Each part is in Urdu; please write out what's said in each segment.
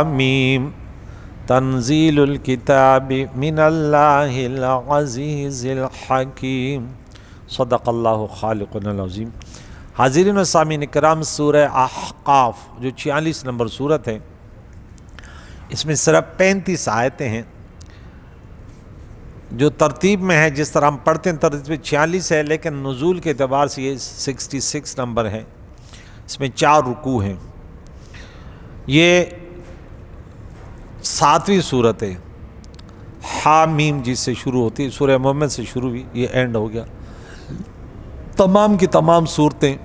حامیم تنزیل الکتاب من اللہ العزیز الحکیم صدق اللہ خالقنا العظیم۔ حاضرین و سامعین کرام، سورہ احقاف جو 46 نمبر سورت ہے، اس میں صرف 35 آیتیں ہیں۔ جو ترتیب میں ہے، جس طرح ہم پڑھتے ہیں ترتیب میں 46 ہے، لیکن نزول کے اعتبار سے یہ 66 نمبر ہے۔ اس میں 4 رکوع ہیں۔ یہ 7ویں صورت ہے، حامیم جس سے شروع ہوتی ہے، سورہ محمد سے شروع ہوئی، یہ اینڈ ہو گیا۔ تمام کی تمام صورتیں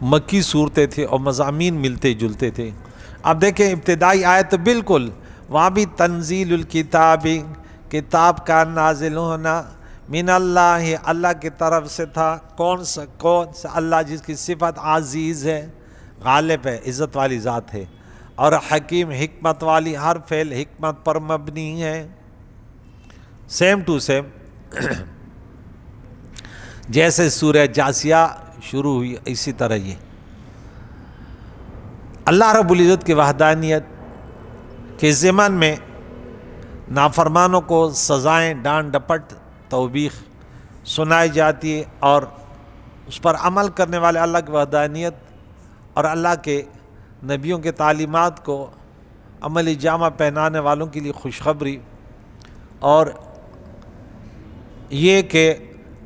مکی صورتیں تھے اور مضامین ملتے جلتے تھے۔ اب دیکھیں ابتدائی آیت تو بالکل وہاں بھی تنزیل الکتاب، کتاب کا نازل ہونا، من اللہ، اللہ کی طرف سے تھا۔ کون سا اللہ جس کی صفت عزیز ہے، غالب ہے، عزت والی ذات ہے، اور حکیم، حکمت والی، ہر فعل حکمت پر مبنی ہے۔ سیم ٹو سیم جیسے سورہ جاسیہ شروع ہوئی اسی طرح یہ اللہ رب العزت کی وحدانیت کے ضمن میں نافرمانوں کو سزائیں، ڈانٹ ڈپٹ، توبیخ سنائی جاتی ہے، اور اس پر عمل کرنے والے اللہ کی وحدانیت اور اللہ کے نبیوں کے تعلیمات کو عملی جامہ پہنانے والوں کے لیے خوشخبری، اور یہ کہ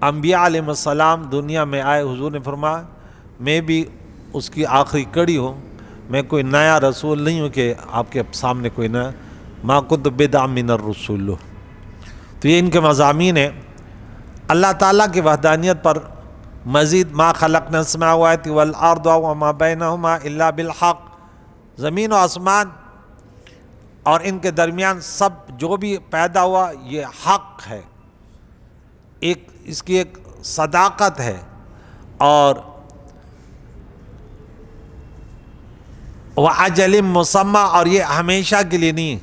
انبیاء علیہ السلام دنیا میں آئے، حضور نے فرمایا میں بھی اس کی آخری کڑی ہوں، میں کوئی نیا رسول نہیں ہوں کہ آپ کے سامنے کوئی نیا، ما کنت بدعا من الرسول۔ تو یہ ان کے مضامین ہیں۔ اللہ تعالیٰ کی وحدانیت پر مزید ما خلقنا السماوات والارض وما بینہما الا بالحق، زمین و آسمان اور ان کے درمیان سب جو بھی پیدا ہوا یہ حق ہے، اس کی ایک صداقت ہے، اور وَأَجَلٍ مُّسَمَّى، اور یہ ہمیشہ کے لیے نہیں،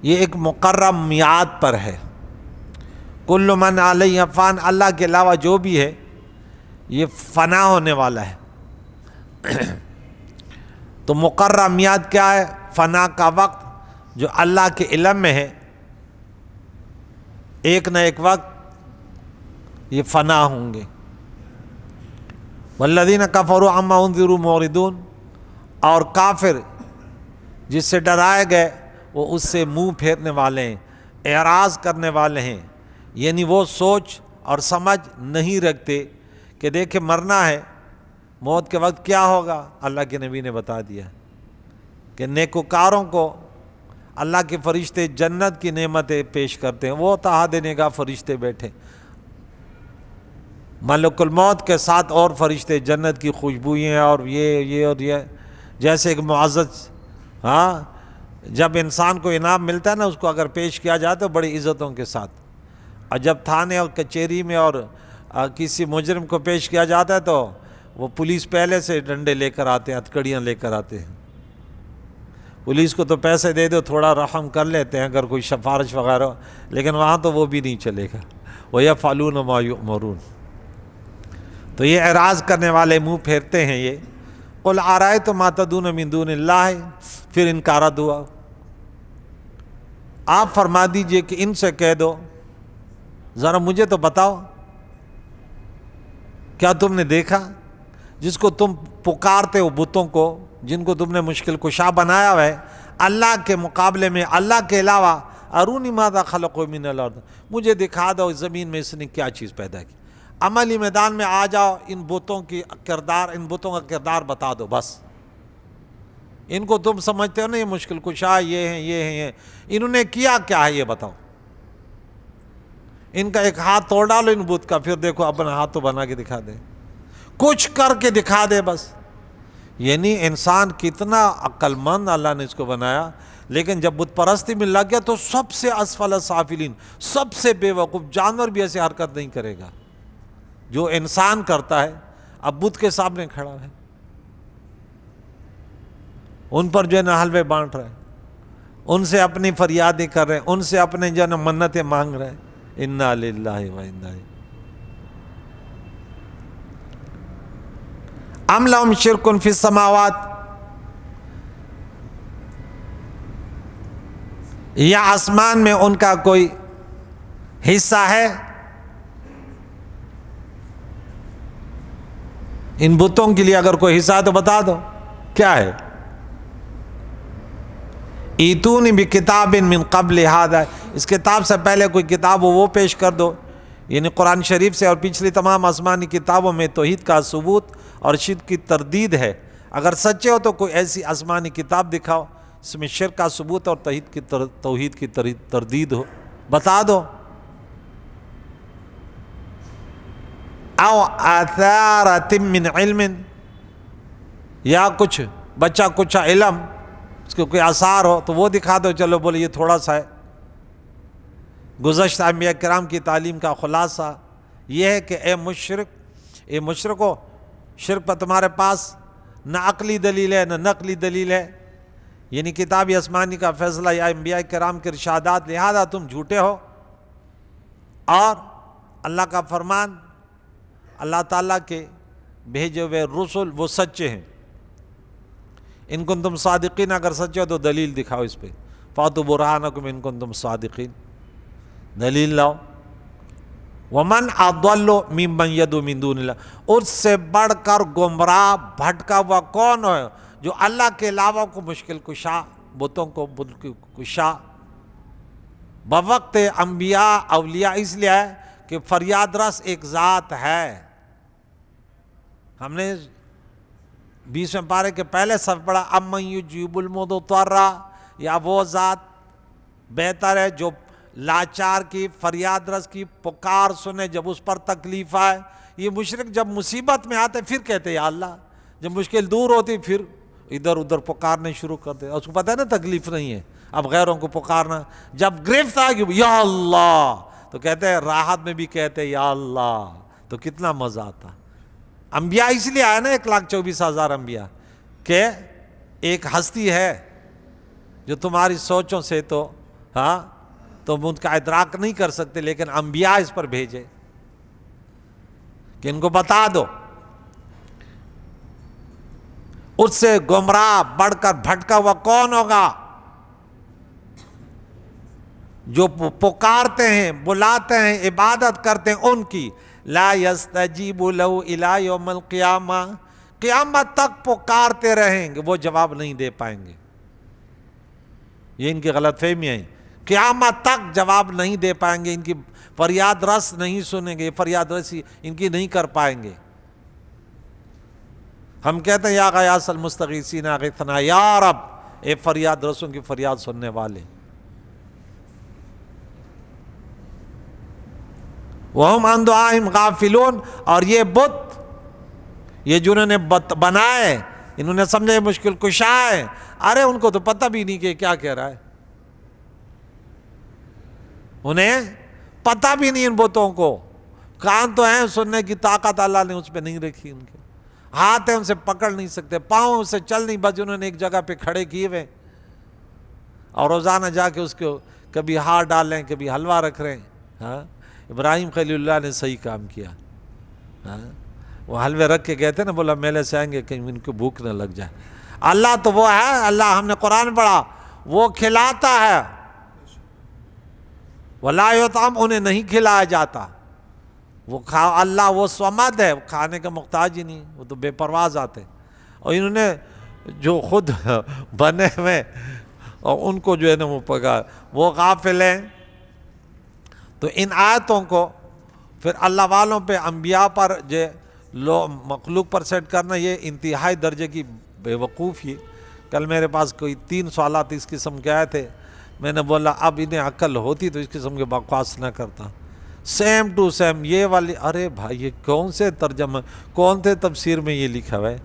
یہ ایک مقرر میعاد پر ہے۔ کل من علیہ فان، اللہ کے علاوہ جو بھی ہے یہ فنا ہونے والا ہے۔ تو مقرر میعاد کیا ہے؟ فنا کا وقت جو اللہ کے علم میں ہے، ایک نہ ایک وقت یہ فنا ہوں گے۔ والذین کفروا عما انذروا معرضون، اور کافر جس سے ڈرائے گئے وہ اس سے منہ پھیرنے والے ہیں، اعراض کرنے والے ہیں، یعنی وہ سوچ اور سمجھ نہیں رکھتے کہ دیکھیں مرنا ہے، موت کے وقت کیا ہوگا۔ اللہ کے نبی نے بتا دیا کہ نیکوکاروں کو اللہ کے فرشتے جنت کی نعمتیں پیش کرتے ہیں، وہ تحت نگاہ فرشتے بیٹھے، ملک الموت کے ساتھ اور فرشتے، جنت کی خوشبوئیں اور یہ اور یہ، جیسے ایک معزز، جب انسان کو انعام ملتا ہے نا، اس کو اگر پیش کیا جائے تو بڑی عزتوں کے ساتھ، اور جب تھانے اور کچہری میں اور کسی مجرم کو پیش کیا جاتا ہے تو وہ پولیس پہلے سے ڈنڈے لے کر آتے ہیں، ہتھکڑیاں لے کر آتے ہیں۔ پولیس کو تو پیسے دے دو، تھوڑا رحم کر لیتے ہیں اگر کوئی سفارش وغیرہ، لیکن وہاں تو وہ بھی نہیں چلے گا۔ وَيَفْعَلُونَ مَا يُؤْمَرُونَ۔ تو یہ اعراض کرنے والے منہ پھیرتے ہیں۔ یہ قُلْ أَرَأَيْتُم مَّا تَدْعُونَ مِن دُونِ اللَّهِ، پھر انکارات ہوا۔ آپ فرما دیجئے کہ ان سے کہہ دو ذرا مجھے تو بتاؤ، کیا تم نے دیکھا جس کو تم پکارتے ہو، بتوں کو جن کو تم نے مشکل کشا بنایا ہوا ہے اللہ کے مقابلے میں، اللہ کے علاوہ، ارونی ماذا خلقوا من الارض، مجھے دکھا دو زمین میں اس نے کیا چیز پیدا کی۔ عملی میدان میں آ جاؤ، ان بتوں کا کردار بتا دو بس۔ ان کو تم سمجھتے ہو نا یہ مشکل کشا، یہ ہیں یہ ہیں یہ، انہوں نے کیا کیا ہے یہ بتاؤ۔ ان کا ایک ہاتھ توڑ ڈالو ان بت کا، پھر دیکھو اپنا ہاتھ تو بنا کے دکھا دے، کچھ کر کے دکھا دے بس۔ یعنی انسان کتنا عقل مند اللہ نے اس کو بنایا، لیکن جب بت پرستی میں لگ گیا تو سب سے اسفل سافلین، سب سے بے وقوف، جانور بھی ایسی حرکت نہیں کرے گا جو انسان کرتا ہے۔ اب بت کے سامنے کھڑا ہے، ان پر جو ہے نا حلوے بانٹ رہے ہیں، ان سے اپنی فریادیں کر رہے ہیں، ان سے اپنے جو ہے نا منتیں مانگ رہے ہیں۔ انا للہ و انا الیہ۔ ام لہم شرک فی السماوات، یا آسمان میں ان کا کوئی حصہ ہے؟ ان بتوں کے لیے اگر کوئی حصہ ہے تو بتا دو کیا ہے؟ ایتونی بکتاب من قبل ھذا، اس کتاب سے پہلے کوئی کتاب ہو وہ پیش کر دو. یعنی قرآن شریف سے اور پچھلی تمام آسمانی کتابوں میں توحید کا ثبوت اور شرک کی تردید ہے. اگر سچے ہو تو کوئی ایسی آسمانی کتاب دکھاؤ اس میں شرک کا ثبوت اور توحید کی تردید ہو، بتا دو. او آثارۃ من علم، یا کچھ بچہ کچھ علم، اس کو کوئی آثار ہو تو وہ دکھا دو. چلو بولے یہ تھوڑا سا ہے. گزشتہ انبیاء کرام کی تعلیم کا خلاصہ یہ ہے کہ اے مشرکو، شرک پر تمہارے پاس نہ عقلی دلیل ہے نہ نقلی دلیل ہے، یعنی کتابی آسمانی کا فیصلہ یا انبیاء کرام کے ارشادات، لہذا تم جھوٹے ہو. اور اللہ کا فرمان، اللہ تعالیٰ کے بھیجے ہوئے رسول وہ سچے ہیں. ان کنتم صادقین، اگر سچے ہو تو دلیل دکھاؤ اس پہ. فاتوا برہانکم ان کنتم صادقین، دلیل لاؤ. ومن اضل ممن یدعو من دون اللہ، اس سے بڑھ کر گمراہ بھٹکا ہوا کون ہے جو اللہ کے علاوہ کو مشکل کشا، بتوں کو کشا. بوقت انبیاء اولیاء اس لیے ہے کہ فریاد رس ایک ذات ہے. ہم نے 20ویں پارے کے پہلے صف پڑھا، امن یجیب المضطر، یا وہ ذات بہتر ہے جو لاچار کی فریاد رس کی پکار سنے جب اس پر تکلیف آئے. یہ مشرک جب مصیبت میں آتے پھر کہتے یا اللہ، جب مشکل دور ہوتی پھر ادھر ادھر پکارنے شروع کرتے. اس کو پتہ ہے نا تکلیف نہیں ہے، اب غیروں کو پکارنا. جب گرفت آ گئی یا اللہ تو کہتے ہیں، راحت میں بھی کہتے یا اللہ، تو کتنا مزہ آتا. انبیاء اس لیے آئے نا 1,24,000 انبیاء، کہ ایک ہستی ہے جو تمہاری سوچوں سے تو تم ان کا ادراک نہیں کر سکتے، لیکن انبیاء اس پر بھیجے کہ ان کو بتا دو. اس سے گمراہ بڑھ کر بھٹکا ہوا کون ہوگا جو پکارتے ہیں، بلاتے ہیں، عبادت کرتے ہیں ان کی. لا یستجیب لہ الی یوم القیامہ، قیامت تک پکارتے رہیں گے، وہ جواب نہیں دے پائیں گے. یہ ان کی غلط فہمیاں ہیں. قیامت تک جواب نہیں دے پائیں گے، ان کی فریاد رس نہیں سنیں گے، فریاد رسی ان کی نہیں کر پائیں گے. ہم کہتے ہیں یا غیاث المستغیثین اغثنا، یا رب اے فریاد رسوں کی فریاد سننے والے. وَهُمْ عَنْ دُعَائِهِمْ غَافِلُونَ، اور یہ بت، یہ جنہوں نے بت بنائے، انہوں نے سمجھے مشکل کشا ہے، ارے ان کو تو پتہ بھی نہیں کہ کیا کہہ رہا ہے. انہیں پتہ بھی نہیں ان بتوں کو. کان تو ہیں، سننے کی طاقت اللہ نے اس پہ نہیں رکھی. ان کے ہاتھ ہیں، ان سے پکڑ نہیں سکتے، پاؤں سے چل نہیں، بس انہوں نے ایک جگہ پہ کھڑے کیے ہوئے اور روزانہ جا کے اس کو کبھی ہار ڈال رہے ہیں، کبھی حلوہ رکھ رہے ہیں. ابراہیم خلیل اللہ نے صحیح کام کیا. وہ حلوے رکھ کے گئے تھے نا، بولا میلے سے آئیں گے کہیں ان کو بھوک نہ لگ جائے. اللہ تو وہ ہے، اللہ ہم نے قرآن پڑھا، وہ کھلاتا ہے. وَلَا يُطْعَمُ، انہیں نہیں کھلایا جاتا. وہ اللہ وہ صمد ہے، کھانے کا محتاج ہی نہیں، وہ تو بے پرواز آتے. اور انہوں نے جو خود بنے ہوئے اور ان کو جو ہے نا وہ پکا، وہ غافل ہیں. تو ان آیتوں کو پھر اللہ والوں پہ، انبیاء پر جو مخلوق پر سیٹ کرنا، یہ انتہائی درجے کی بے وقوفی. کل میرے پاس کوئی 3 سوالات اس قسم کے آئے تھے. میں نے بولا اب انہیں عقل ہوتی تو اس قسم کے بکواس نہ کرتا. سیم ٹو سیم یہ والی، ارے بھائی یہ کون سے ترجمہ، کون سے تفسیر میں یہ لکھا ہوا ہے؟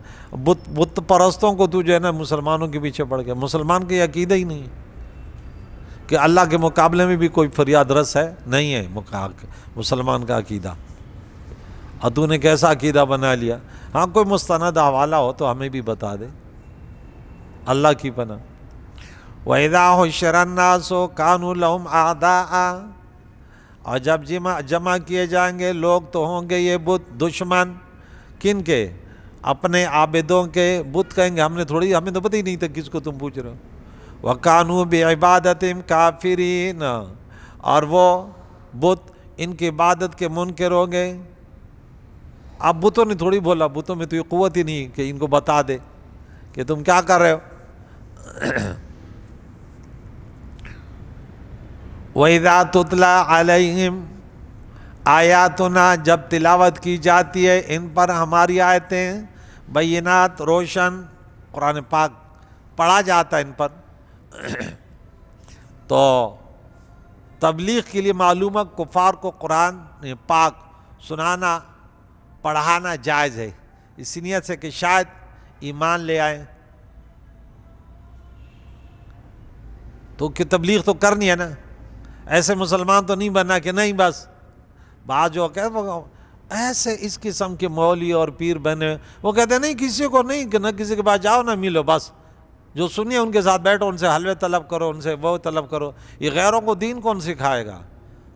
بت پرستوں کو تو جو ہے نا مسلمانوں کے پیچھے پڑ گیا. مسلمان کے عقیدہ ہی نہیں کہ اللہ کے مقابلے میں بھی کوئی فریاد رس ہے، نہیں ہے مسلمان کا عقیدہ. اور تو نے کیسا عقیدہ بنا لیا؟ ہاں کوئی مستند حوالہ ہو تو ہمیں بھی بتا دے، اللہ کی پناہ. وَإِذَا حُشِّرَ النَّاسُ كَانُوا لَهُمْ أَعْدَاءً، اور جب جمع کیے جائیں گے لوگ تو ہوں گے یہ بت دشمن. کن کے؟ اپنے عابدوں کے. بت کہیں گے ہم نے تھوڑی، ہمیں تو پتہ ہی نہیں تھا کس کو تم پوچھ رہے ہو. وَكَانُوا بِعِبَادَتِهِمْ كَافِرِينَ، اور وہ بت ان کی عبادت کے منکر ہوں گے۔ اب بتوں نے تھوڑی بولا، بتوں میں تو یہ قوت ہی نہیں کہ ان کو بتا دے کہ تم کیا کر رہے ہو۔ وَإِذَا تُتْلَى عَلَيْهِمْ آیاتنا، جب تلاوت کی جاتی ہے ان پر ہماری آیتیں، بینات روشن، قرآن پاک پڑھا جاتا ہے ان پر، تو تبلیغ کے لیے معلوم ہے کفار کو قرآن پاک سنانا پڑھانا جائز ہے، اس نیت سے کہ شاید ایمان لے آئیں۔ تو کہ تبلیغ تو کرنی ہے نا، ایسے مسلمان تو نہیں بننا کہ نہیں بس بعض جو کہ ایسے اس قسم کے مولوی اور پیر بنے، وہ کہتے ہیں نہیں کسی کو نہیں، کہ نہ کسی کے پاس جاؤ نہ ملو، بس جو سنیے ان کے ساتھ بیٹھو، ان سے حلوے طلب کرو، ان سے وہ طلب کرو۔ یہ غیروں کو دین کون سکھائے گا؟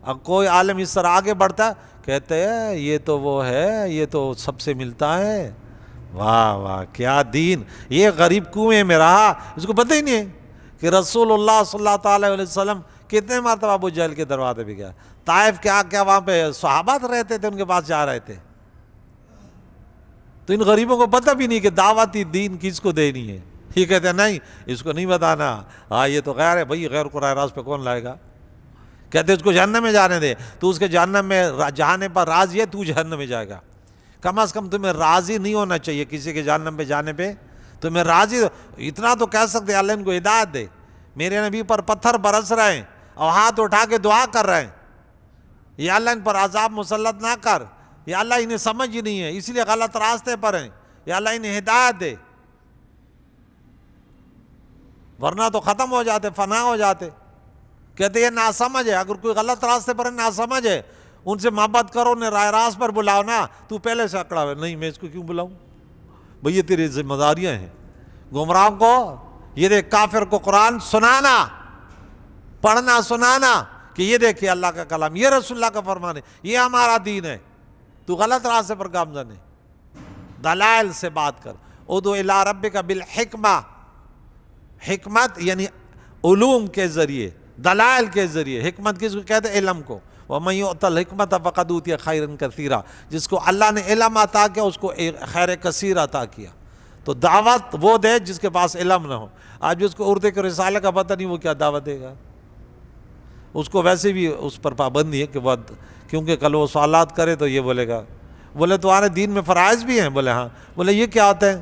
اب کوئی عالم اس طرح آگے بڑھتا ہے، کہتے ہیں یہ تو وہ ہے، یہ تو سب سے ملتا ہے، واہ واہ کیا دین! یہ غریب کنویں میں رہا، اس کو پتہ ہی نہیں ہے کہ رسول اللہ صلی اللہ تعالی علیہ وسلم کتنے مرتبہ ابو جہل کے دروازے پہ گیا، طائف کیا وہاں پہ صحابات رہتے تھے، ان کے پاس جا رہے تھے۔ تو ان غریبوں کو پتہ بھی نہیں کہ دعوتی دین کس کو دینی ہے، یہ کہتے ہیں نہیں اس کو نہیں بتانا، ہاں یہ تو غیر ہے، بھائی غیر کو راہ راست پہ کون لائے گا؟ کہتے ہیں اس کو جہنم میں جانے دے، تو اس کے جہنم میں جانے پر راضی ہے، تو جہنم میں جائے گا۔ کم از کم تمہیں راضی نہیں ہونا چاہیے کسی کے جہنم پہ جانے پہ، تمہیں راضی اتنا تو کہہ سکتے اللہ ان کو ہدایت دے، میرے نبی پر پتھر برس رہے ہیں اور ہاتھ اٹھا کے دعا کر رہے ہیں، یا اللہ ان پر عذاب مسلط نہ کر، یا اللہ انہیں سمجھ ہی نہیں ہے اس لیے غلط راستے پر ہیں، یا اللہ انہیں ہدایت دے، ورنہ تو ختم ہو جاتے، فنا ہو جاتے۔ کہتے یہ ناسمجھ ہے، اگر کوئی غلط راستے پر ہے ناسمجھ ہے، ان سے محبت کرو، انہیں راہ راست پر بلاؤ نا، تو پہلے سے اکڑا ہوئے نہیں میں اس کو کیوں بلاؤں، بھئی یہ تیری ذمہ داریاں ہیں۔ گمراہ کو یہ دیکھ کافر کو قرآن سنانا، پڑھنا سنانا کہ یہ دیکھیں اللہ کا کلام، یہ رسول اللہ کا فرمان ہے، یہ ہمارا دین ہے، تو غلط راستے پر گامزن ہے۔ دلائل سے بات کر، ادعو الی ربک بالحکمہ، حکمت یعنی علوم کے ذریعے، دلائل کے ذریعے، حکمت کس کو کہتے ہیں؟ علم کو۔ وَمَن يُؤْتَ الْحِكْمَةَ فَقَدْ أُوتِيَ خَيْرًا كَثِيرًا، جس کو اللہ نے علم عطا کیا اس کو خیر کثیر عطا کیا۔ تو دعوت وہ دے جس کے پاس علم نہ ہو، آج جس کو اردو کے رسالے کا پتہ نہیں وہ کیا دعوت دے گا؟ اس کو ویسے بھی اس پر پابندی ہے کہ وہ، کیونکہ کل وہ سوالات کرے تو یہ بولے گا، بولے تمہارے دین میں فرائض بھی ہیں؟ بولے ہاں۔ بولے یہ کیا ہوتا ہے؟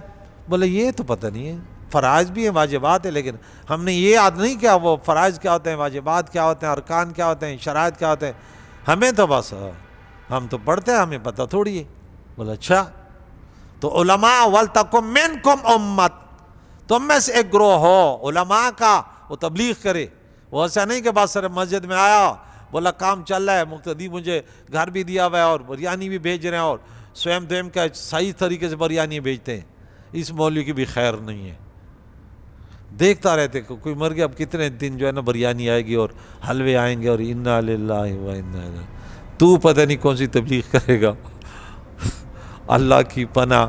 بولے یہ تو پتہ نہیں ہے، فرائض بھی ہیں واجبات ہیں، لیکن ہم نے یہ یاد نہیں کیا وہ فرائض کیا ہوتے ہیں، واجبات کیا ہوتے ہیں، ارکان کیا ہوتے ہیں، شرائط کیا ہوتے ہیں، ہمیں تو بس ہم تو پڑھتے ہیں، ہمیں پتہ تھوڑی ہے۔ بولے اچھا، تو علماء وَلْتَكُمْ مِنْكُمْ اُمَّۃ، تم میں سے ایک گروہ ہو علماء کا، وہ تبلیغ کرے، وہ ایسا نہیں کہ بس صرف مسجد میں آیا بولا کام چل رہا ہے، مقتدی مجھے گھر بھی دیا ہوا ہے اور بریانی بھی بھیج رہے ہیں اور سویم دویم کا صحیح طریقے سے بریانی بھیجتے ہیں، اس مولوی کی بھی خیر نہیں ہے۔ دیکھتا رہتے کہ کوئی مر گیا، اب کتنے دن جو ہے نا بریانی آئے گی اور حلوے آئیں گے اور انا للہ و انا الیہ، تو پتہ نہیں کون سی تبلیغ کرے گا۔ اللہ کی پناہ،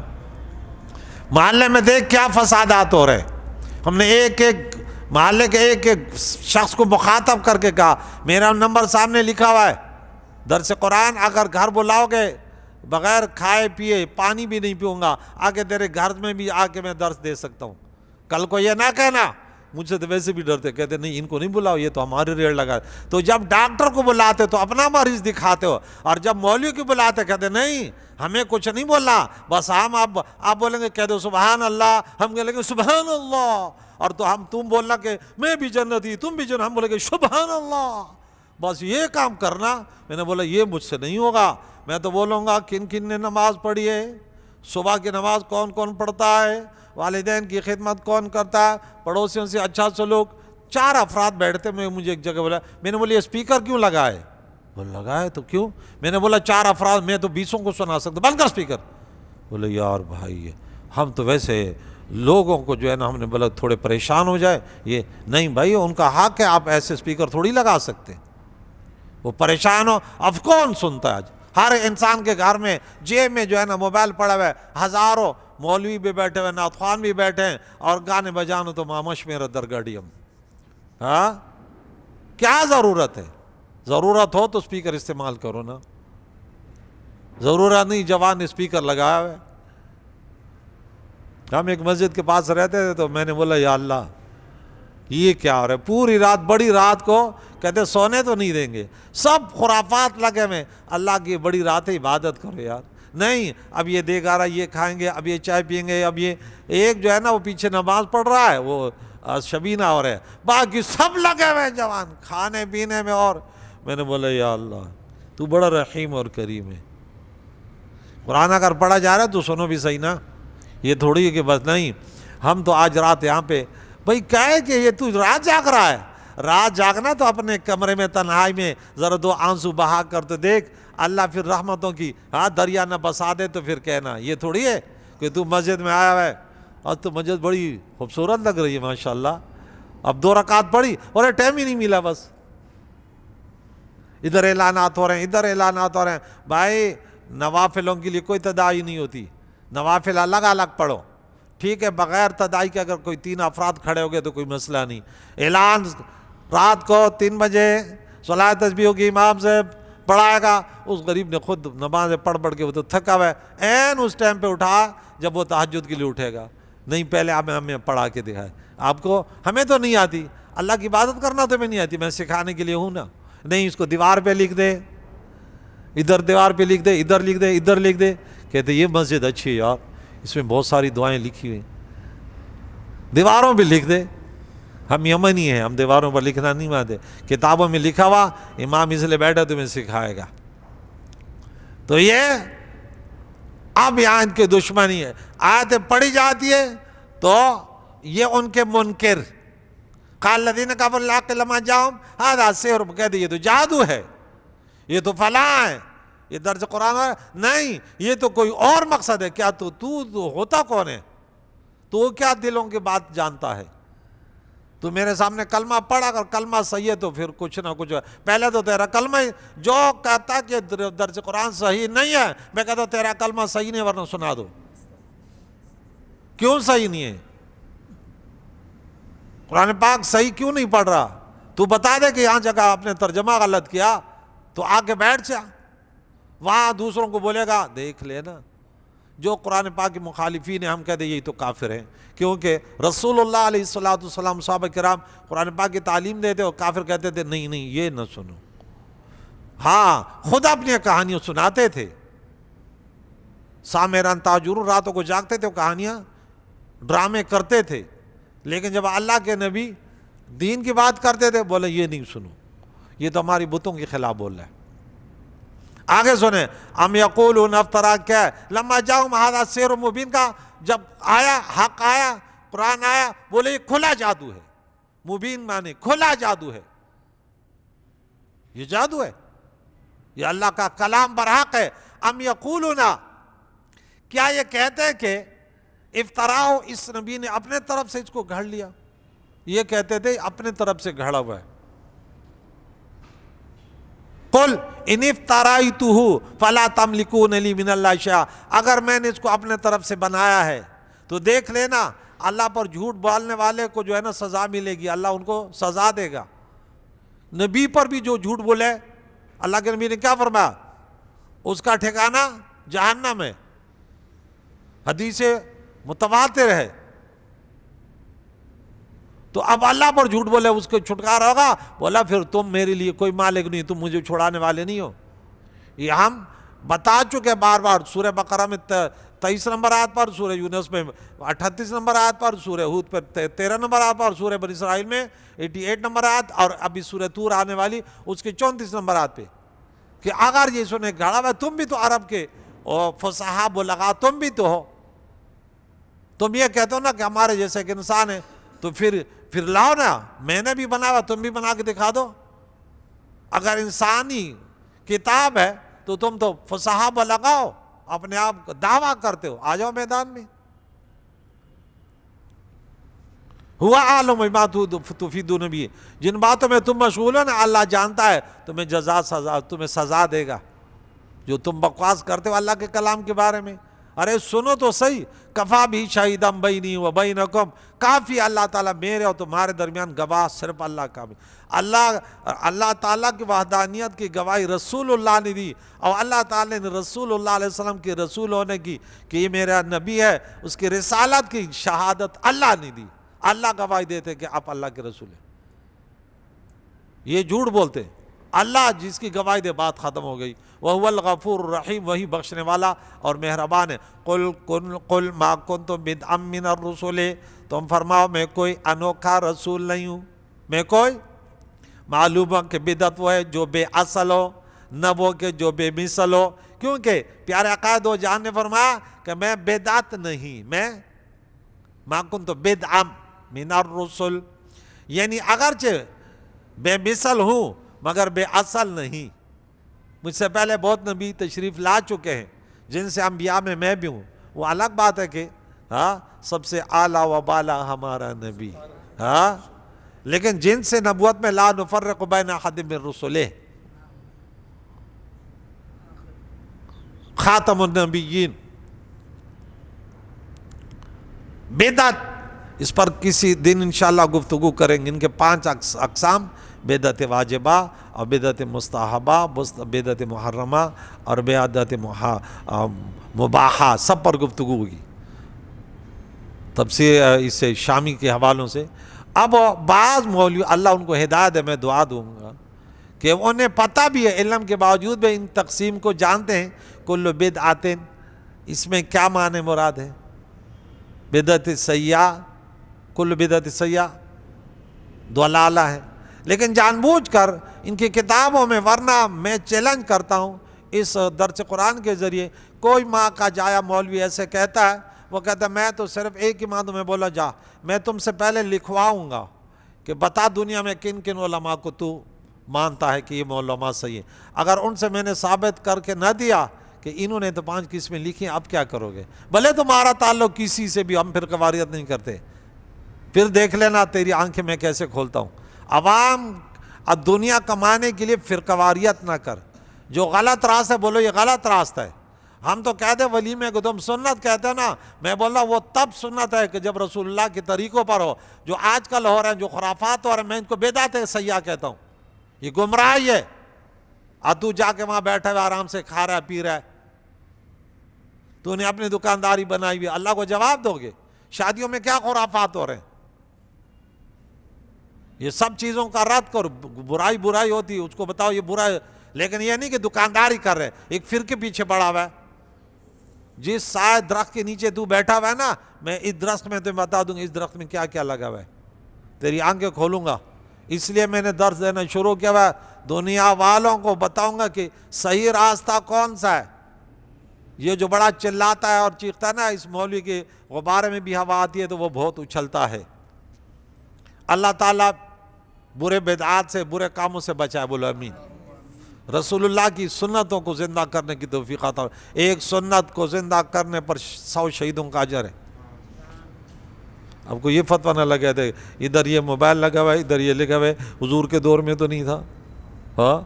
محلے میں دیکھ کیا فسادات ہو رہے، ہم نے ایک ایک محلے کے ایک ایک شخص کو مخاطب کر کے کہا میرا نمبر سامنے لکھا ہوا ہے، درس قرآن اگر گھر بلاؤ گے بغیر کھائے پیے پانی بھی نہیں پیوں گا، آگے تیرے گھر میں بھی آ کے میں درس دے سکتا ہوں، کل کو یہ نہ کہنا، مجھ سے تو ویسے بھی ڈرتے، کہتے نہیں ان کو نہیں بلاؤ یہ تو ہمارے ریڑ لگا۔ تو جب ڈاکٹر کو بلاتے تو اپنا مریض دکھاتے ہو، اور جب مولوی کو بلاتے کہتے نہیں ہمیں کچھ نہیں بولنا، بس ہم آپ بولیں گے کہہ دو سبحان اللہ، ہم کہیں گے سبحان اللہ، اور تو تم بولنا کہ میں بھی جنتی تم بھی جنت، ہم بولیں گے سبحان اللہ، بس یہ کام کرنا۔ میں نے بولا یہ مجھ سے نہیں ہوگا، میں تو بولوں گا کن کن نے نماز پڑھی ہے، صبح کی نماز کون کون پڑھتا ہے، والدین کی خدمت کون کرتا ہے، پڑوسیوں سے اچھا سلوک۔ 4 افراد بیٹھتے، مجھے ایک جگہ بولا، میں نے بولا یہ اسپیکر کیوں لگائے؟ بولا لگائے تو کیوں؟ میں نے بولا 4 افراد میں تو 20 کو سنا سکتا، بند کر اسپیکر۔ بولے یار بھائی ہم تو ویسے لوگوں کو جو ہے نا، ہم نے بولا تھوڑے پریشان ہو جائے، یہ نہیں بھائی ان کا حق ہے، آپ ایسے اسپیکر تھوڑی لگا سکتے، وہ پریشان ہو، اب کون سنتا ہے؟ آج ہر انسان کے گھر میں جیب میں جو ہے نا موبائل پڑا ہوا ہے، ہزاروں مولوی بھی بیٹھے ہوئے، نعت خوان بھی بیٹھے ہیں، اور گانے بجانا تو مامش میرا درگاڑیم، ہاں کیا ضرورت ہے؟ ضرورت ہو تو اسپیکر استعمال کرو نا، ضرورت نہیں جوان اسپیکر لگایا ہوا ہے۔ ہم ایک مسجد کے پاس رہتے تھے تو میں نے بولا یا اللہ یہ کیا ہو رہا ہے، پوری رات بڑی رات کو کہتے سونے تو نہیں دیں گے، سب خرافات لگے میں، اللہ کی بڑی رات ہے عبادت کرو یار، نہیں اب یہ دیکھ آ رہا یہ کھائیں گے، اب یہ چائے پئیں گے، اب یہ ایک جو ہے نا وہ پیچھے نماز پڑھ رہا ہے وہ شبینہ ہو رہا ہے، باقی سب لگے ہوئے جوان کھانے پینے میں۔ اور میں نے بولا یا اللہ تو بڑا رحیم اور کریم ہے، قرآن اگر پڑھا جا رہا ہے تو سنو بھی صحیح نا، یہ تھوڑی ہے کہ بس نہیں ہم تو آج رات یہاں پہ بھائی کیا ہے کہ یہ تو رات جاگ رہا ہے، رات جاگنا تو اپنے کمرے میں تنہائی میں ذرا دو آنسو بہا کر تو دیکھ، اللہ پھر رحمتوں کی دریا نہ بسا دے تو پھر کہنا یہ تھوڑی ہے کہ تو مسجد میں آیا ہوا ہے، اور تو مسجد بڑی خوبصورت لگ رہی ہے ماشاءاللہ، اب 2 رکعت پڑھی اور ٹائم ہی نہیں ملا، بس ادھر اعلانات ہو رہے ہیں ادھر اعلانات ہو رہے ہیں۔ بھائی نوافلوں کے لیے کوئی تداعی نہیں ہوتی، نوافل الگ الگ پڑھو، ٹھیک ہے، بغیر تداعی کے اگر کوئی 3 افراد کھڑے ہو گئے تو کوئی مسئلہ نہیں۔ اعلان رات کو 3 بجے صلاۃ تسبیح ہوگی، امام سے پڑھائے گا، اس غریب نے خود نماز پڑھ کے وہ تو تھکا ہوا ہے، عین اس ٹائم پہ اٹھا جب وہ تہجد کے لیے اٹھے گا، نہیں پہلے آپ ہمیں پڑھا کے دکھائے، آپ کو ہمیں تو نہیں آتی، اللہ کی عبادت کرنا تو ہمیں نہیں آتی، میں سکھانے کے لیے ہوں نا، نہیں اس کو دیوار پہ لکھ دے، ادھر دیوار پہ لکھ دے، ادھر لکھ دے، ادھر لکھ دے، کہتے یہ مسجد اچھی ہے یار اس میں بہت ساری دعائیں لکھی ہوئی، دیواروں پہ لکھ دے، ہم یمنی ہیں، ہم دیواروں پر لکھنا نہیں مانتے، کتابوں میں لکھا ہوا امام اس لیے بیٹھا تمہیں سکھائے گا۔ تو یہ اب یہاں ان کی دشمنی ہے، آیتیں پڑھی جاتی ہے تو یہ ان کے منکر، قال الذین کفروا للحق لما جاءہم ھذا سحر، کہتے یہ تو جادو ہے، یہ تو فلاں ہے، یہ درس قرآن ہے، نہیں یہ تو کوئی اور مقصد ہے، کیا تو ہوتا کون ہے، تو کیا دلوں کی بات جانتا ہے، تو میرے سامنے کلمہ پڑھا، اگر کلمہ صحیح ہے تو پھر کچھ نہ کچھ، پہلے تو تیرا کلمہ جو کہتا کہ درس قرآن صحیح نہیں ہے، میں کہتا ہوں تیرا کلمہ صحیح نہیں ورنہ سنا دو، کیوں صحیح نہیں ہے، قرآن پاک صحیح کیوں نہیں پڑھ رہا، تو بتا دے کہ یہاں جگہ آپ نے ترجمہ غلط کیا تو آگے بیٹھ جا، وہاں دوسروں کو بولے گا دیکھ لینا، جو قرآن پاک کے مخالفین ہیں ہم کہتے ہیں یہی تو کافر ہیں، کیونکہ رسول اللہ علیہ السلام صحابہ کرام قرآن پاک کی تعلیم دیتے اور کافر کہتے تھے نہیں نہیں یہ نہ سنو، ہاں خود اپنی کہانیاں سناتے تھے، سامران تاجرون راتوں کو جاگتے تھے، وہ کہانیاں ڈرامے کرتے تھے، لیکن جب اللہ کے نبی دین کی بات کرتے تھے بولے یہ نہیں سنو، یہ تو ہماری بتوں کے خلاف بول رہا ہے۔ آگے سنیں، ام یقولون افترا، کیا لما جاءہم ھذا سحر مبین کا جب آیا حق آیا قرآن آیا بولے یہ کھلا جادو ہے، مبین مانے کھلا جادو ہے، یہ جادو ہے، یہ اللہ کا کلام برحق ہے۔ ام یقولون، کیا یہ کہتے ہیں کہ افتراء، اس نبی نے اپنے طرف سے اس کو گھڑ لیا، یہ کہتے تھے اپنے طرف سے گھڑا ہوا ہے۔ قل ان افترائتہ فلا تملکون لی من اللہ شیئا، اگر میں نے اس کو اپنے طرف سے بنایا ہے تو دیکھ لینا اللہ پر جھوٹ بولنے والے کو جو ہے نا سزا ملے گی، اللہ ان کو سزا دے گا، نبی پر بھی جو جھوٹ بولے، اللہ کے نبی نے کیا فرمایا، اس کا ٹھکانہ جہنم ہے، حدیث متواتر ہے، تو اب اللہ پر جھوٹ بولے اس کو چھٹکارا ہوگا، بولا پھر تم میرے لیے کوئی مالک نہیں، تم مجھے چھڑانے والے نہیں ہو، یہ ہم بتا چکے بار بار، سورہ بقرہ میں 23 نمبر آیت پر، سورہ یونس میں 38 نمبر آیت پر، سورہ ہود پر 13 نمبر آیت پر، سورہ بنی اسرائیل میں 88 نمبر آیت، اور ابھی سورہ طور آنے والی اس کے 34 نمبر آیت پہ، کہ اگر یہ سنے گھڑا ہوا، تم بھی تو عرب کے فصحاء بلغاء تم بھی تو ہو، تم یہ کہتے ہو نا کہ ہمارے جیسے ایک انسان ہے، تو پھر لاؤ نا، میں نے بھی بنا ہوا تم بھی بنا کے دکھا دو، اگر انسانی کتاب ہے تو تم تو فصحاء بلغاء اپنے آپ کا دعویٰ کرتے ہو، آ جاؤ میدان میں، ہوا عالم بما تفیدون بھی، جن باتوں میں تم مشغول ہو نا اللہ جانتا ہے، تمہیں سزا دے گا، جو تم بکواس کرتے ہو اللہ کے کلام کے بارے میں، ارے سنو تو صحیح، کفا بھی شہیدم بینی و بینکم، کافی اللہ تعالیٰ میرے اور تمہارے درمیان گواہ صرف اللہ کا بھی۔ اللہ تعالیٰ کی وحدانیت کی گواہی رسول اللہ نے دی، اور اللہ تعالیٰ نے رسول اللہ علیہ وسلم کے رسول ہونے کی کہ یہ میرا نبی ہے، اس کی رسالت کی شہادت اللہ نے دی۔ اللہ گواہی دیتے کہ آپ اللہ کے رسول ہیں، یہ جھوٹ بولتے، اللہ جس کی گواہی دے بات ختم ہو گئی۔ وَهُوَ الْغَفُورُ الرَّحِيمُ، وہی بخشنے والا اور مہربان ہے۔ قُلْ مَا كُنْتُ بِدْعًا مِّنَ الرُّسُلِ، تم فرماؤ میں کوئی انوکھا رسول نہیں ہوں، میں کوئی، معلوم ہے کہ بدعت وہ ہے جو بے اصل ہو، نہ وہ کہ جو بے مثل ہو، کیونکہ پیارے آقا دو جہان نے فرمایا کہ میں بدعت نہیں، میں ما كنت بدعا من الرسل، یعنی اگرچہ بے مثل ہوں مگر بے اصل نہیں۔ مجھ سے پہلے بہت نبی تشریف لا چکے ہیں جن سے انبیاء میں بھی ہوں، وہ الگ بات ہے کہ سب سے اعلیٰ و بالا ہمارا نبی، لیکن جن سے نبوت میں لا نفرق بین احد من رسلہ، خاتم النبیین۔ بدعت اس پر کسی دن انشاءاللہ گفتگو کریں گے، ان کے 5 اقسام، بدعت واجبہ اور بدعت مستحبہ، بدعت محرمہ اور بدعت مباحہ، سب پر گفتگو ہوگی تفسیر اس سے شامی کے حوالوں سے۔ اب بعض مولوی، اللہ ان کو ہدایت ہے، میں دعا دوں گا کہ انہیں پتہ بھی ہے، علم کے باوجود بھی ان تقسیم کو جانتے ہیں۔ کل بدعت، اس میں کیا معنی مراد ہے؟ بدعت سیاح، کل بدعت سیاح ضلالہ ہے، لیکن جان بوجھ کر ان کی کتابوں میں، ورنہ میں چیلنج کرتا ہوں اس درس قرآن کے ذریعے، کوئی ماں کا جایا مولوی ایسے کہتا ہے، وہ کہتا ہے میں تو صرف ایک ہی ماں تمہیں بولا جا، میں تم سے پہلے لکھواؤں گا کہ بتا دنیا میں کن کن علماء کو تو مانتا ہے کہ یہ علماء صحیح ہے۔ اگر ان سے میں نے ثابت کر کے نہ دیا کہ انہوں نے تو 5 قسمیں لکھی ہیں، اب کیا کرو گے؟ بھلے تمہارا تعلق کسی سے بھی، ہم پھر قواریت نہیں کرتے، پھر دیکھ لینا تیری آنکھیں میں کیسے کھولتا ہوں۔ عوام اب دنیا کمانے کے لیے فرقواریت نہ کر، جو غلط راستہ ہے بولو یہ غلط راستہ ہے۔ ہم تو کہتے ولیمے کو تم سنت کہتے ہو نا، میں بول رہا ہوں وہ تب سنت ہے کہ جب رسول اللہ کے طریقوں پر ہو۔ جو آج کل ہو رہے ہیں، جو خرافات ہو رہے ہیں، میں ان کو بدعت سیاح کہتا ہوں، یہ گمراہی ہے۔ تو جا کے وہاں بیٹھا ہوا آرام سے کھا رہا ہے، پی رہا ہے، تو نے اپنی دکانداری بنائی ہوئی، اللہ کو جواب دو گے؟ شادیوں میں کیا خرافات ہو رہے ہیں؟ یہ سب چیزوں کا رد کرو، برائی ہوتی ہے اس کو بتاؤ یہ برا ہے، لیکن یہ نہیں کہ دکانداری کر رہے، ایک فرقے پیچھے پڑا ہوا ہے۔ جس سائے درخت کے نیچے تو بیٹھا ہوا ہے نا، میں اس درخت میں تمہیں بتا دوں گا اس درخت میں کیا کیا لگا ہوا ہے، تیری آنکھیں کھولوں گا۔ اس لیے میں نے درس دینا شروع کیا ہوا ہے، دنیا والوں کو بتاؤں گا کہ صحیح راستہ کون سا ہے۔ یہ جو بڑا چلاتا ہے اور چیختا ہے نا، اس مولوی کے غبارے میں بھی ہوا آتی ہے تو وہ بہت اچھلتا ہے۔ اللہ تعالیٰ برے بدعات سے، برے کاموں سے بچائے، بولو آمین۔ رسول اللہ کی سنتوں کو زندہ کرنے کی توفیق عطا، ایک سنت کو زندہ کرنے پر 100 شہیدوں کا اجر ہے۔ اب کو یہ فتویٰ نہ لگے تھے ادھر یہ موبائل لگا ہوا ہے، ادھر یہ لگا ہوا ہے، حضور کے دور میں تو نہیں تھا، ہاں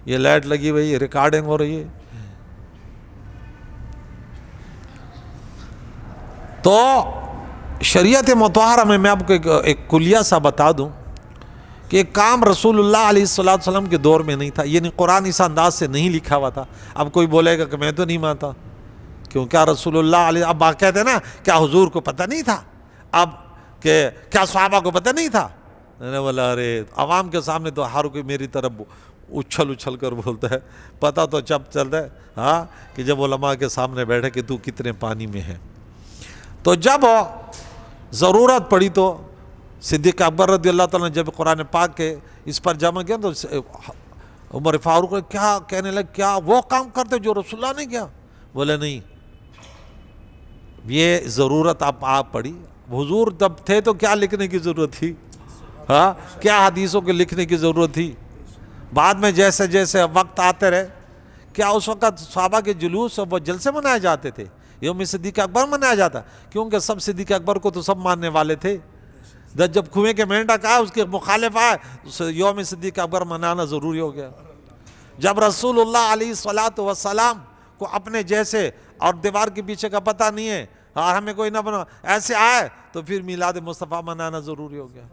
یہ لائٹ لگی ہوئی ہے، ریکارڈنگ ہو رہی ہے۔ تو شریعت مطہرہ میں آپ کو ایک کلیہ سا بتا دوں کہ ایک کام رسول اللہ علیہ السلام کے دور میں نہیں تھا، یعنی قرآن اس انداز سے نہیں لکھا ہوا تھا۔ اب کوئی بولے گا کہ میں تو نہیں مانتا، کیوں کیا رسول اللہ علیہ، اب کہتے ہیں نا کیا حضور کو پتہ نہیں تھا، اب کہ کیا صحابہ کو پتہ نہیں تھا؟ میں نے بولا ارے عوام کے سامنے تو ہر کوئی میری طرف اچھل کر بولتا ہے، پتہ تو جب چلتا ہے ہاں کہ جب علماء کے سامنے بیٹھے کہ تو کتنے پانی میں ہے۔ تو جب ضرورت پڑی تو صدیق اکبر رضی اللہ تعالیٰ نے جب قرآن پاک کے اس پر جمع کیا تو عمر فاروق نے کیا کہنے لگے، کیا وہ کام کرتے جو رسول اللہ نے کیا؟ بولے نہیں، یہ ضرورت آپ پڑی، حضور جب تھے تو کیا لکھنے کی ضرورت تھی؟ ہاں کیا حدیثوں کے لکھنے کی ضرورت تھی؟ بعد میں جیسے جیسے وقت آتے رہے، کیا اس وقت صحابہ کے جلوس اور وہ جلسے منائے جاتے تھے؟ یوم صدیق اکبر منایا جاتا، کیونکہ سب صدیق اکبر کو تو سب ماننے والے تھے۔ جب کنویں کے مینڈک آئے، اس کے مخالف آئے، تو یوم صدیق اکبر منانا ضروری ہو گیا۔ جب رسول اللہ علیہ الصلوۃ والسلام کو اپنے جیسے اور دیوار کے پیچھے کا پتہ نہیں ہے اور ہمیں کوئی نہ بنا ایسے آئے تو پھر میلاد مصطفیٰ منانا ضروری ہو گیا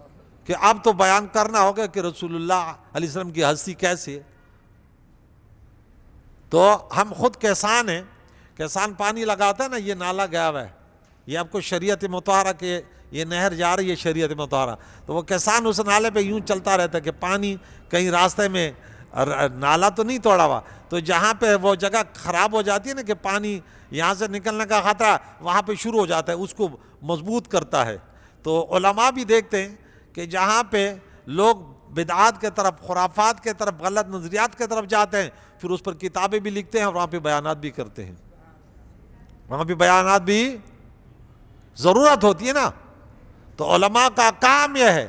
کہ اب تو بیان کرنا ہوگا کہ رسول اللہ علیہ وسلم کی ہستی کیسی ہے. تو ہم خود کسان ہیں, کسان پانی لگاتا ہے نا, یہ نالا گیا ہوا ہے, یہ آپ کو شریعت مطہرہ کے یہ نہر جا رہی ہے شریعت مطہرہ, تو وہ کسان اس نالے پہ یوں چلتا رہتا ہے کہ پانی کہیں راستے میں نالا تو نہیں توڑا ہوا, تو جہاں پہ وہ جگہ خراب ہو جاتی ہے نا کہ پانی یہاں سے نکلنے کا خطرہ, وہاں پہ شروع ہو جاتا ہے, اس کو مضبوط کرتا ہے. تو علماء بھی دیکھتے ہیں کہ جہاں پہ لوگ بدعات کے طرف, خرافات کے طرف, غلط نظریات کے طرف جاتے ہیں, پھر اس پر کتابیں بھی لکھتے ہیں اور وہاں پہ بیانات بھی کرتے ہیں. وہاں پہ بیانات بھی ضرورت ہوتی ہے نا. تو علماء کا کام یہ ہے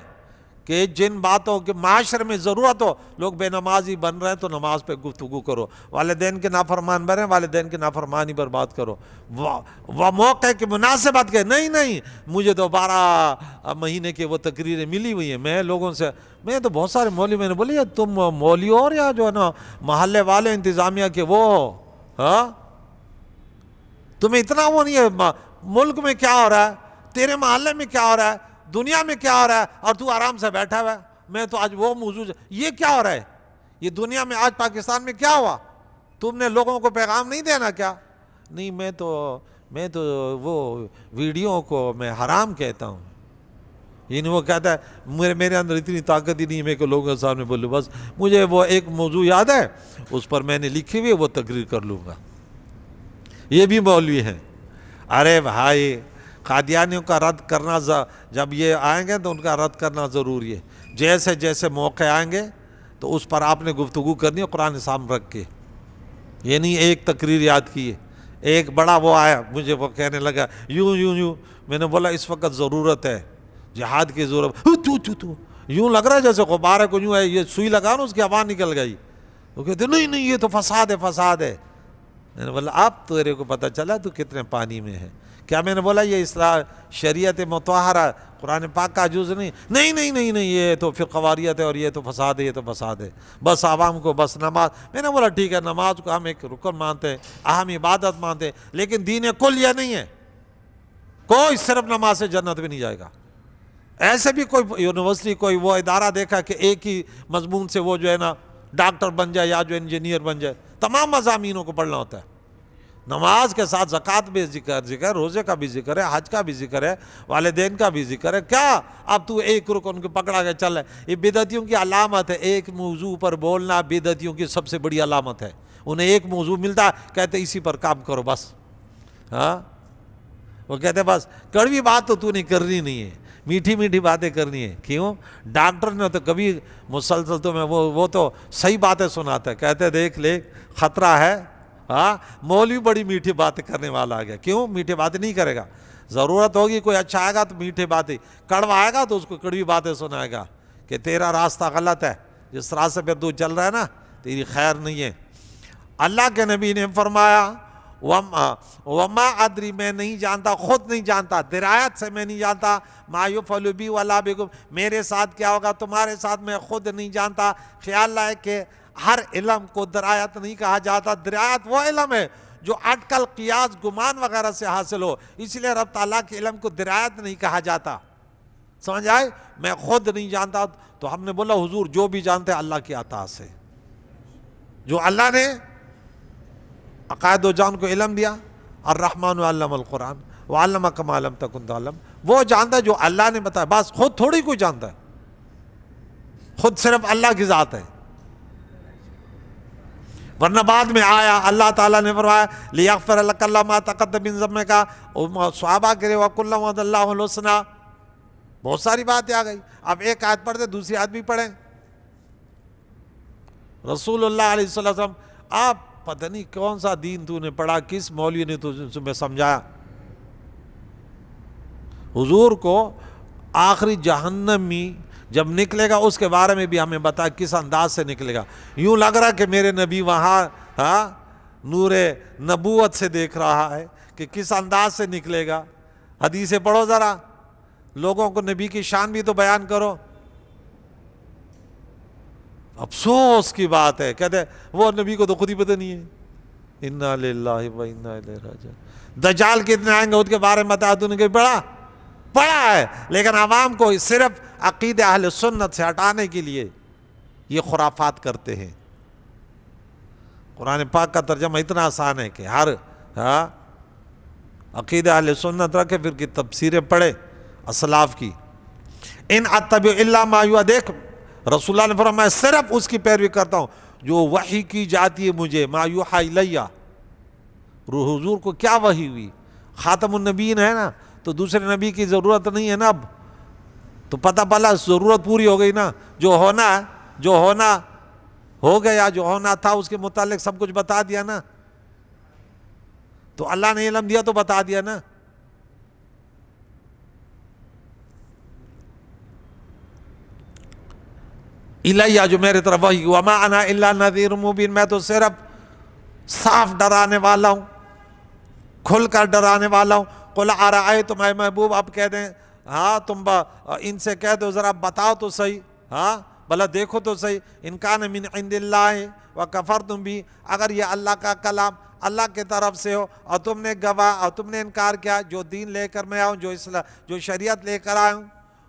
کہ جن باتوں کے معاشرے میں ضرورت ہو, لوگ بے نمازی بن رہے ہیں تو نماز پہ گفتگو کرو, والدین کے نافرمان بن رہے ہیں والدین کے نافرمانی پر بات کرو, وہ موقع کی مناسبت کے نہیں مجھے تو 12 مہینے کی وہ تقریریں ملی ہوئی ہیں, میں لوگوں سے, میں تو بہت سارے مولوی, میں نے بولی تم مولوی اور یا جو ہے نا محلے والے انتظامیہ کے وہ, ہاں تمہیں اتنا وہ نہیں ہے ملک میں کیا ہو رہا ہے, تیرے محلے میں کیا ہو رہا ہے, دنیا میں کیا ہو رہا ہے, اور تو آرام سے بیٹھا ہوا ہے. میں تو آج وہ موضوع, یہ کیا ہو رہا ہے, یہ دنیا میں آج پاکستان میں کیا ہوا, تم نے لوگوں کو پیغام نہیں دینا کیا؟ نہیں میں تو وہ ویڈیو کو میں حرام کہتا ہوں. یعنی وہ کہتا ہے میرے اندر اتنی طاقت ہی نہیں ہے میں کہ لوگوں کے سامنے بولوں, بس مجھے وہ ایک موضوع یاد ہے اس پر میں نے لکھی ہوئی وہ تقریر کر لوں گا. یہ بھی مولوی ہیں. ارے بھائی قادیانیوں کا رد کرنا, جب یہ آئیں گے تو ان کا رد کرنا ضروری ہے. جیسے جیسے موقع آئیں گے تو اس پر آپ نے گفتگو کرنی ہے قرآن سامنے رکھ کے. یہ نہیں ایک تقریر یاد کی ہے, ایک بڑا وہ آیا مجھے وہ کہنے لگا یوں, میں نے بولا اس وقت ضرورت ہے جہاد کی ضرورت, تو یوں لگ رہا ہے جیسے غبارے کو یوں ہے, یہ سوئی لگا نا اس کی آواز نکل گئی. وہ کہتے نہیں یہ تو فساد ہے. میں نے بولا اب تیرے کو پتہ چلا تو کتنے پانی میں ہے. کیا میں نے بولا یہ اصلاح شریعت مطہرہ قرآن پاک کا جز نہیں, یہ تو پھر قواریت ہے اور یہ تو فساد ہے, بس عوام کو بس نماز. میں نے بولا ٹھیک ہے, نماز کو ہم ایک رکن مانتے ہیں, اہم عبادت مانتے ہیں, لیکن دین کل یہ نہیں ہے. کوئی صرف نماز سے جنت میں نہیں جائے گا. ایسے بھی کوئی یونیورسٹی کوئی وہ ادارہ دیکھا کہ ایک ہی مضمون سے وہ جو ہے نا ڈاکٹر بن جائے یا جو انجینئر بن جائے, تمام مضامینوں کو پڑھنا ہوتا ہے. نماز کے ساتھ زکوٰۃ بھی ذکر, روزے کا بھی ذکر ہے, حج کا بھی ذکر ہے, والدین کا بھی ذکر ہے. کیا اب تو ایک رکن کو پکڑا کے چل رہا ہے؟ یہ بدعتیوں کی علامت ہے. ایک موضوع پر بولنا بدعتیوں کی سب سے بڑی علامت ہے. انہیں ایک موضوع ملتا ہے, کہتے اسی پر کام کرو بس. ہاں وہ کہتے بس کڑوی بات تو نہیں کرنی نہیں ہے, میٹھی باتیں کرنی ہے. کیوں؟ ڈاکٹر نے تو کبھی مسلسل تو میں وہ تو صحیح باتیں سناتا ہے, کہتے دیکھ لے خطرہ ہے. ہاں مولوی بڑی میٹھی باتیں کرنے والا آ گیا. کیوں میٹھی باتیں نہیں کرے گا؟ ضرورت ہوگی کوئی اچھا آئے گا تو میٹھی باتیں, کڑوا آئے گا تو اس کو کڑوی باتیں سنائے گا کہ تیرا راستہ غلط ہے, جس راستے پہ تو چل رہا ہے نا تیری خیر نہیں ہے. اللہ کے نبی نے فرمایا وما ادری, میں نہیں جانتا, خود نہیں جانتا, درایت سے میں نہیں جانتا, ما یفعل بی ولا بکم, میرے ساتھ کیا ہوگا تمہارے ساتھ میں خود نہیں جانتا. خیال ہے کہ ہر علم کو درایت نہیں کہا جاتا. درایت وہ علم ہے جو اٹکل, قیاس, گمان وغیرہ سے حاصل ہو, اس لیے رب تعالیٰ کے علم کو درایت نہیں کہا جاتا. سمجھ آئے؟ میں خود نہیں جانتا. تو ہم نے بولا حضور جو بھی جانتے ہیں اللہ کی عطا سے, جو اللہ نے عقائد و جان کو علم دیا, الرحمن علم القرآن وعلمک ما لم تکن تعلم, وہ جانتا ہے جو اللہ نے بتایا. بس خود تھوڑی کوئی جانتا ہے, خود صرف اللہ کی ذات ہے. ورنہ بعد میں آیا اللہ تعالیٰ نے فرمایا لیغفر لک اللہ ما تقدم من ذنبک, صحابہ کرے وکل وعد اللہ الحسنی, بہت ساری باتیں آ گئی. اب ایک آیت پڑھتے دوسری آیت بھی پڑھیں. رسول اللہ علیہ وسلم, آپ پتہ نہیں کون سا دین تو نے پڑھا, کس مولوی نے تمہیں سمجھایا. حضور کو آخری جہنمی جب نکلے گا اس کے بارے میں بھی ہمیں بتا کس انداز سے نکلے گا. یوں لگ رہا کہ میرے نبی وہاں نور نبوت سے دیکھ رہا ہے کہ کس انداز سے نکلے گا. حدیثیں پڑھو ذرا, لوگوں کو نبی کی شان بھی تو بیان کرو. افسوس کی بات ہے, کہتے وہ نبی کو تو خود ہی پتہ نہیں ہے. انا للہ و انا الیہ راجعون۔ دجال کتنے آئیں گے اس کے بارے میں بتا دوں کہ بڑا ہے، لیکن عوام کو صرف عقیدہ اہل سنت سے ہٹانے کے لیے یہ خرافات کرتے ہیں۔ قرآن پاک کا ترجمہ اتنا آسان ہے کہ ہر عقیدہ اہل سنت رکھے، پھر کی تفسیریں پڑھے اسلاف کی۔ ان اتبع الا ما یوحی، دیکھ رسول اللہ نے فرمایا میں صرف اس کی پیروی کرتا ہوں جو وحی کی جاتی ہے مجھے، ما یوحی الیہ۔ حضور کو کیا وحی ہوئی؟ خاتم النبیین ہے نا، تو دوسرے نبی کی ضرورت نہیں ہے نا اب، تو پتہ پلا ضرورت پوری ہو گئی نا، جو ہونا ہو گیا، جو ہونا تھا اس کے متعلق سب کچھ بتا دیا نا، تو اللہ نے علم دیا تو بتا دیا نا۔ الیہ، جو میرے طرف وحی، وما انا الا نذیر مبین، میں تو صرف صاف ڈرانے والا ہوں، کھل کر ڈرانے والا ہوں۔ قل ارأیتم، اے محبوب آپ کہہ دیں، تم ان سے کہہ دو ذرا بتاؤ تو صحیح، بھلا دیکھو تو صحیح، ان کان من عند اللہ وکفرتم بھی، اگر یہ اللہ کا کلام اللہ کے طرف سے ہو اور تم نے اور تم نے انکار کیا، جو دین لے کر میں آؤں، جو شریعت لے کر آیا ہوں،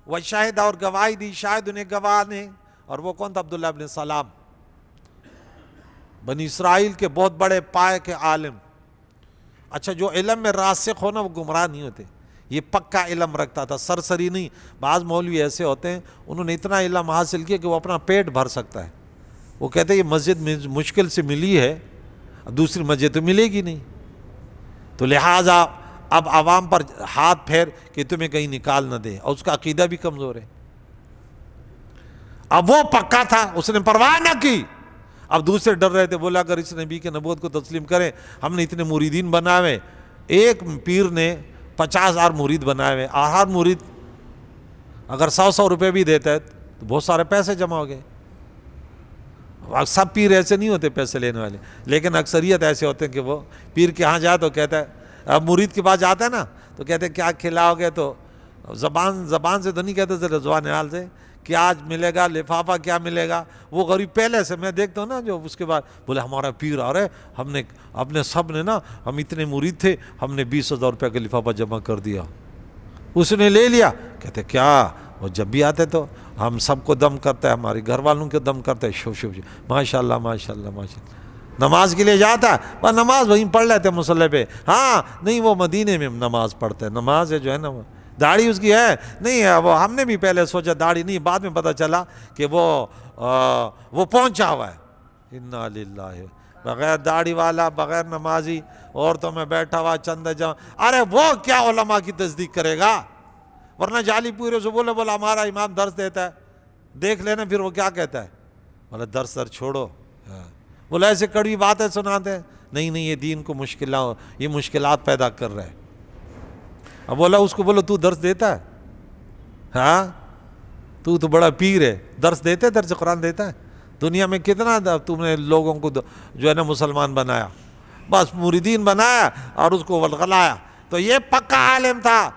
وہ شاہد، اور گواہی دی، شاہد انہیں گواہ نے، اور وہ کون تھا؟ عبداللہ ابن سلام، بنی اسرائیل کے بہت بڑے پائے کے عالم۔ اچھا، جو علم میں راسخ ہو نا وہ گمراہ نہیں ہوتے، یہ پکا علم رکھتا تھا، سرسری نہیں۔ بعض مولوی ایسے ہوتے ہیں انہوں نے اتنا علم حاصل کیا کہ وہ اپنا پیٹ بھر سکتا ہے، وہ کہتے ہیں یہ مسجد مشکل سے ملی ہے، دوسری مسجد تو ملے گی نہیں، تو لہٰذا اب عوام پر ہاتھ پھیر کہ تمہیں کہیں نکال نہ دے، اور اس کا عقیدہ بھی کمزور ہے۔ اب وہ پکا تھا، اس نے پرواہ نہ کی، اب دوسرے ڈر رہے تھے، بولا اگر اس نبی کے نبوت کو تسلیم کریں، ہم نے اتنے مریدین بنائے ہوئے، ایک پیر نے 50,000 مرید بنائے ہوئے، اور ہر مرید اگر 100 روپے بھی دیتا ہے تو بہت سارے پیسے جمع ہو گئے۔ سب پیر ایسے نہیں ہوتے پیسے لینے والے، لیکن اکثریت ایسے ہوتے ہیں کہ وہ پیر کے ہاں جائے تو کہتا ہے، اب مرید کے پاس جاتا ہے نا تو کہتے ہیں کیا کھلاؤ گے، تو زبان سے تو نہیں کہتے، ذرا زبان حال سے کیا آج ملے گا، لفافہ کیا ملے گا۔ وہ غریب پہلے سے میں دیکھتا ہوں نا، جو اس کے بعد بولے ہمارا پیر آ رہے، ہم نے اپنے سب نے نا، ہم اتنے مرید تھے، ہم نے 20,000 روپے کا لفافہ جمع کر دیا، اس نے لے لیا۔ کہتے کیا، وہ جب بھی آتے تو ہم سب کو دم کرتا ہے، ہمارے گھر والوں کے دم کرتا ہے، شو ماشاء اللہ ماشاء اللہ ماشاء اللہ۔ نماز کے لیے جاتا ہے، وہ نماز وہیں پڑھ لیتے مصلی پہ، نہیں وہ مدینے میں نماز پڑھتے ہیں، نماز ہے جو ہے نا، داڑھی اس کی ہے نہیں ہے، وہ ہم نے بھی پہلے سوچا داڑھی نہیں، بعد میں پتہ چلا کہ وہ پہنچا ہوا ہے۔ انا للہ، بغیر داڑھی والا، بغیر نمازی، عورتوں میں بیٹھا ہوا، چند جمع، ارے وہ کیا علماء کی تصدیق کرے گا؟ ورنہ جعلی پورے سے بولا ہمارا امام درس دیتا ہے، دیکھ لینا پھر وہ کیا کہتا ہے، بولا درس چھوڑو، بولا ایسے کڑوی باتیں سناتے ہیں، نہیں یہ دین کو یہ مشکلات پیدا کر رہا ہے۔ اب بولا اس کو بولو تو درس دیتا ہے، تو بڑا پیر ہے، درس دیتے، درس قرآن دیتا ہے؟ دنیا میں کتنا تم نے لوگوں کو جو ہے نا مسلمان بنایا، بس مریدین بنایا اور اس کو ولغلایا۔ تو یہ پکا عالم تھا،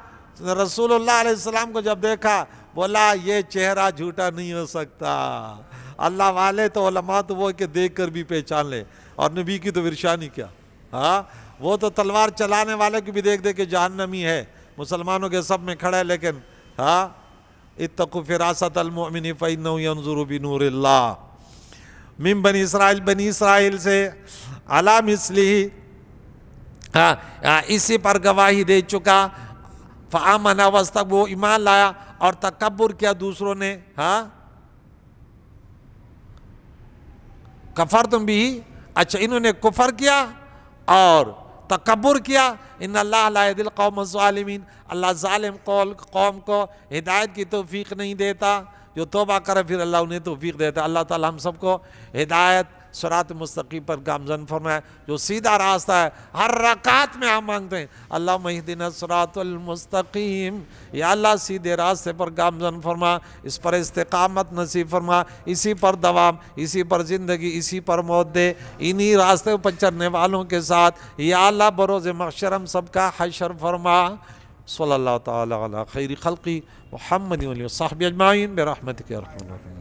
رسول اللہ علیہ السلام کو جب دیکھا بولا یہ چہرہ جھوٹا نہیں ہو سکتا، اللہ والے تو علماء تو وہ کہ دیکھ کر بھی پہچان لے، اور نبی کی تو ورشانی کیا، وہ تو تلوار چلانے والے کی بھی دیکھ کے جہنمی ہے، مسلمانوں کے سب میں کھڑا ہے، لیکن اتقوا فراست المؤمن فإنه ينظر بنور اللہ۔ من بنی اسرائیل سے علی مثلہ، اسی پر گواہی دے چکا، فآمن واستكبر، وہ ایمان لایا اور تکبر کیا دوسروں نے، کفرتم بھی، اچھا انہوں نے کفر کیا اور تکبر کیا، ان اللہ لا یہدی القوم الظالمین، اللہ ظالم قوم کو ہدایت کی توفیق نہیں دیتا، جو توبہ کرے پھر اللہ انہیں توفیق دیتا۔ اللہ تعالی ہم سب کو ہدایت صراط مستقیم پر گامزن فرمائے، جو سیدھا راستہ ہے، ہر رکعت میں ہم مانگتے ہیں اللہم اہدنا الصراط المستقیم، یا اللہ سیدھے راستے پر گامزن فرما، اس پر استقامت نصیب فرما، اسی پر دوام، اسی پر زندگی، اسی پر موت دے، انہی راستے پر چلنے والوں کے ساتھ یا اللہ بروز محشر ہم سب کا حشر فرما۔ صلی اللہ تعالی علی خیر خلقی محمد و صحبہ اجمعین برحمتک یا ارحم الراحمین۔